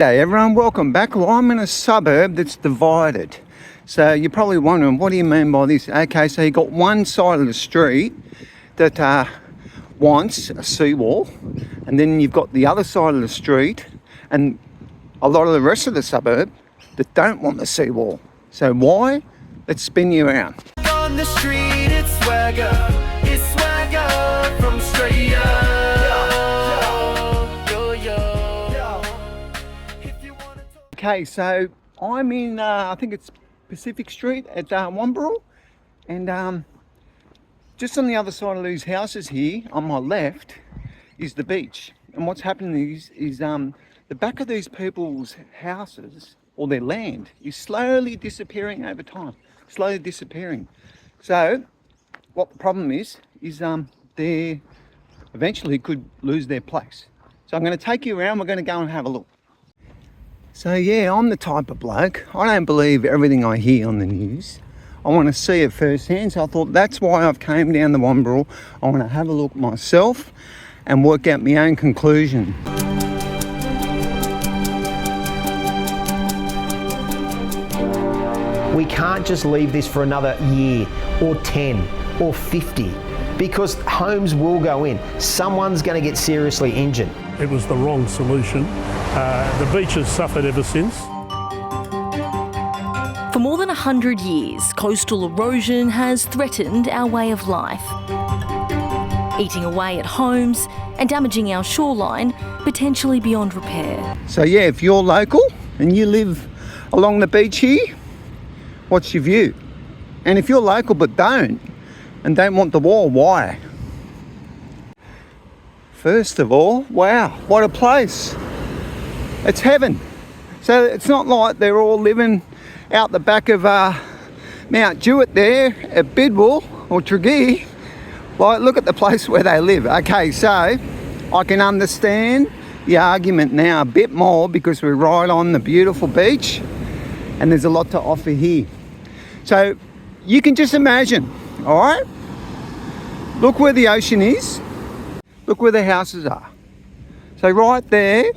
Hey everyone, welcome back. Well, I'm in a suburb that's divided. So you're probably wondering, what do you mean by this? Okay, so you got one side of the street that wants a seawall, and then you've got the other side of the street and a lot of the rest of the suburb that don't want the seawall. So why? Let's spin you around. On the street, it's swagger from Australia. Okay, so I'm in, I think it's Pacific Street at Wamberal, and just on the other side of these houses here, on my left, is the beach. And what's happening is the back of these people's houses, or their land, is slowly disappearing over time, slowly disappearing. So what the problem is they eventually could lose their place. So I'm going to take you around, we're going to go and have a look. So yeah, I'm the type of bloke, I don't believe everything I hear on the news. I want to see it firsthand, so I thought that's why I've came down the Wamberal. I want to have a look myself and work out my own conclusion. We can't just leave this for another year or 10 or 50 because homes will go in. Someone's going to get seriously injured. It was the wrong solution. The beach has suffered ever since. For more than 100 years, coastal erosion has threatened our way of life, eating away at homes and damaging our shoreline, potentially beyond repair. So yeah, if you're local and you live along the beach here, what's your view? And if you're local but don't want the wall, why? First of all, wow, what a place. It's heaven. So it's not like they're all living out the back of Mount Jewett there at Bidwell or Tregear. Like, look at the place where they live. Okay, so I can understand the argument now a bit more because we're right on the beautiful beach and there's a lot to offer here. So you can just imagine, all right? Look where the ocean is. Look where the houses are. So right there,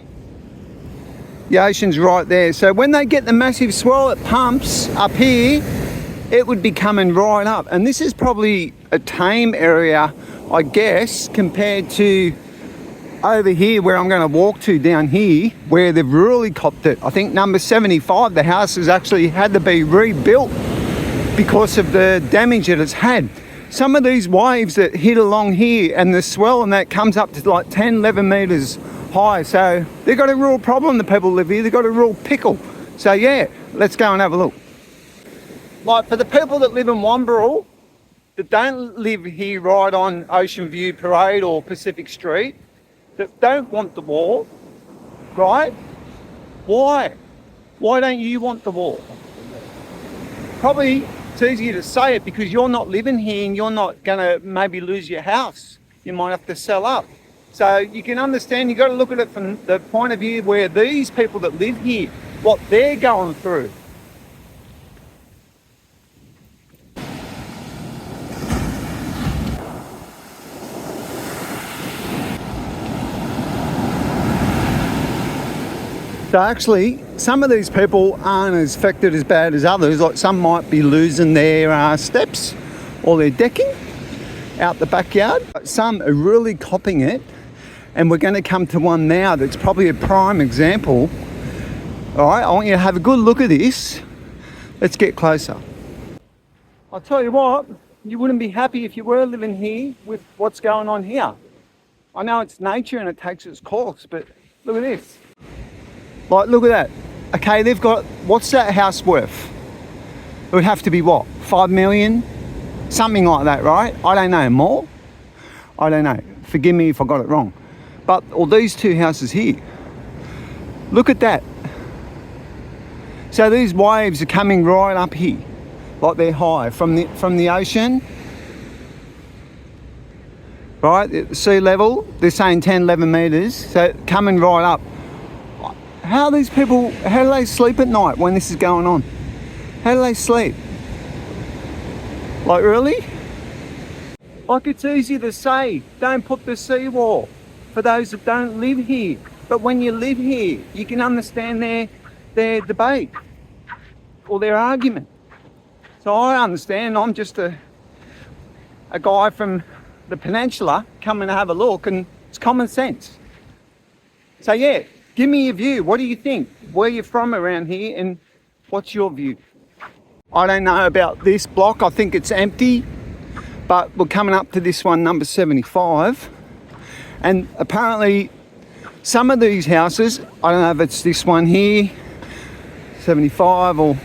the ocean's right there. So when they get the massive swell that pumps up here, it would be coming right up. And this is probably a tame area, I guess, compared to over here where I'm going to walk to down here, where they've really copped it. I think number 75, the house has actually had to be rebuilt because of the damage that it's had. Some of these waves that hit along here and the swell and that comes up to like 10, 11 metres high. So they've got a real problem, the people who live here. They've got a real pickle. So yeah, let's go and have a look. Like for the people that live in Wamberal, that don't live here right on Ocean View Parade or Pacific Street, that don't want the wall, right? Why? Why don't you want the wall? Probably it's easier to say it because you're not living here and you're not going to maybe lose your house. You might have to sell up. So you can understand, you've got to look at it from the point of view where these people that live here, what they're going through. So actually, some of these people aren't as affected as bad as others. Like some might be losing their steps or their decking out the backyard. Some are really copping it, and we're going to come to one now that's probably a prime example. All right, I want you to have a good look at this. Let's get closer. I'll tell you what, you wouldn't be happy if you were living here with what's going on here. I know it's nature and it takes its course, but look at this. Like, look at that. Okay, they've got, what's that house worth? It would have to be what, 5 million? Something like that, right? I don't know, more? I don't know. Forgive me if I got it wrong. But all these two houses here, look at that. So these waves are coming right up here, like they're high from the ocean. Right, at the sea level, they're saying 10, 11 metres, so coming right up. How do they sleep at night when this is going on? How do they sleep? Like, really? Like, it's easy to say, don't put the seawall for those that don't live here. but when you live here, you can understand their debate or their argument. So I understand. I'm just a guy from the peninsula coming to have a look, and it's common sense. So yeah, give me your view. What do you think? Where you're from around here, and what's your view? I don't know about this block. I think it's empty, but we're coming up to this one, number 75. And apparently some of these houses, I don't know if it's this one here, 75, or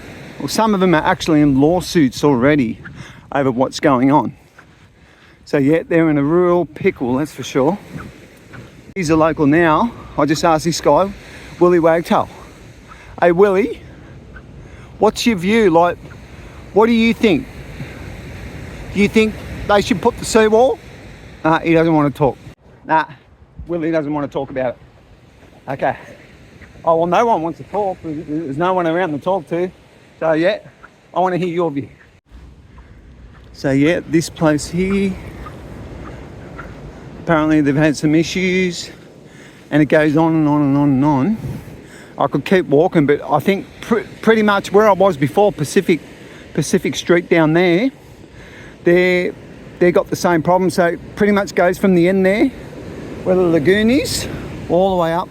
some of them are actually in lawsuits already over what's going on. So yeah, they're in a real pickle, that's for sure. He's a local now. I just asked this guy, Willie Wagtail. Hey Willie, what's your view? Like, what do you think? Do you think they should put the seawall? He doesn't want to talk. Nah, Willie doesn't want to talk about it. Okay. Oh, well, no one wants to talk. There's no one around to talk to. So yeah, I want to hear your view. So yeah, this place here, apparently they've had some issues, and it goes on and on and on and on. I could keep walking, but I think pretty much where I was before, Pacific Street down there, they got the same problem. So it pretty much goes from the end there, where the lagoon is, all the way up,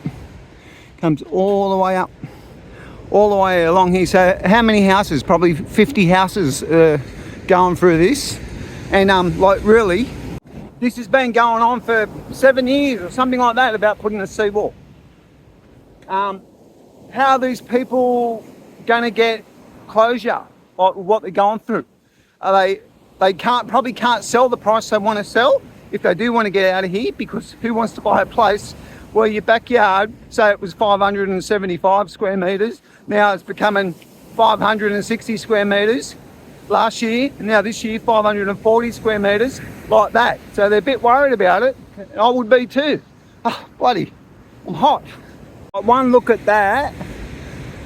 comes all the way up, all the way along here. So how many houses? Probably 50 houses going through this. And like really, this has been going on for 7 years or something like that, about putting a seawall. How are these people going to get closure of what they're going through? They probably can't sell the price they want to sell if they do want to get out of here, because who wants to buy a place where your backyard, say it was 575 square metres, now it's becoming 560 square metres last year, and now this year 540 square metres, like that. So they're a bit worried about it. I would be too. Oh, bloody, I'm hot. One look at that,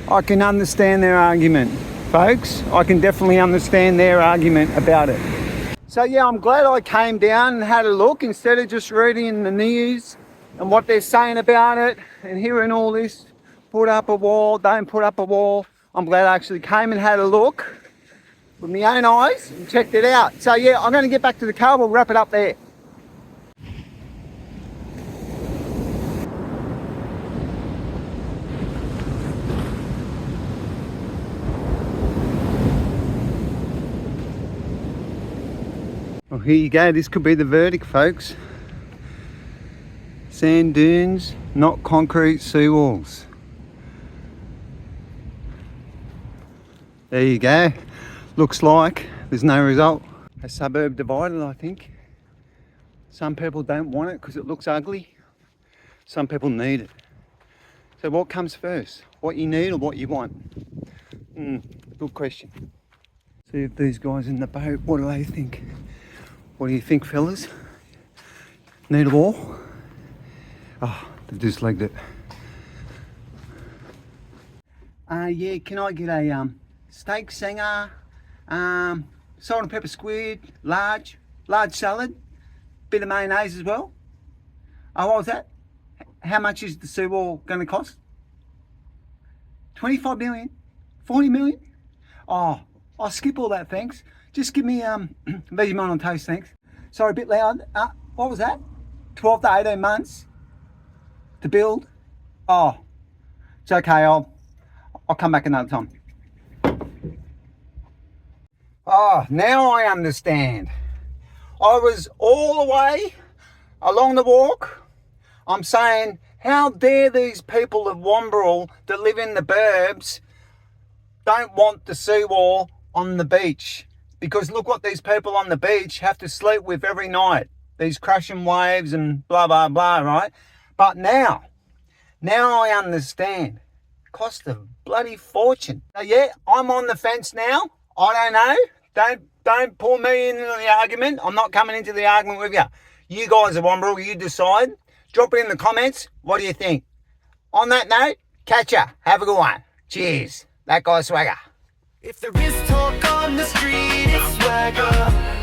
I can understand their argument, folks. I can definitely understand their argument about it. So yeah, I'm glad I came down and had a look instead of just reading the news and what they're saying about it and hearing all this, put up a wall, don't put up a wall. I'm glad I actually came and had a look with my own eyes and checked it out. So yeah, I'm going to get back to the car. We'll wrap it up there. Well, here you go. This could be the verdict, folks. Sand dunes, not concrete seawalls. There you go. Looks like there's no result. A suburb divided, I think. Some people don't want it because it looks ugly. Some people need it. So what comes first? What you need or what you want? Good question. See if these guys in the boat, what do they think? What do you think, fellas? Need a wall? Oh, they've just legged it. Yeah, can I get a steak singer, salt and pepper squid, large salad, bit of mayonnaise as well? Oh, what was that? How much is the seawall going to cost? 25 million? 40 million? Oh, I'll skip all that, thanks. Just give me Vegemite on toast, thanks. Sorry, a bit loud. What was that? 12 to 18 months to build? Oh, it's okay. I'll come back another time. Oh, now I understand. I was all the way along the walk. I'm saying, how dare these people of Wamberal that live in the burbs don't want the seawall on the beach? Because look what these people on the beach have to sleep with every night. These crashing waves and blah, blah, blah, right? But now I understand. Cost a bloody fortune. So yeah, I'm on the fence now. I don't know. Don't pull me into the argument. I'm not coming into the argument with you. You guys are Wamberal, you decide. Drop it in the comments. What do you think? On that note, catch ya. Have a good one. Cheers. That guy's swagger. If there is talk on the street, it's swagger.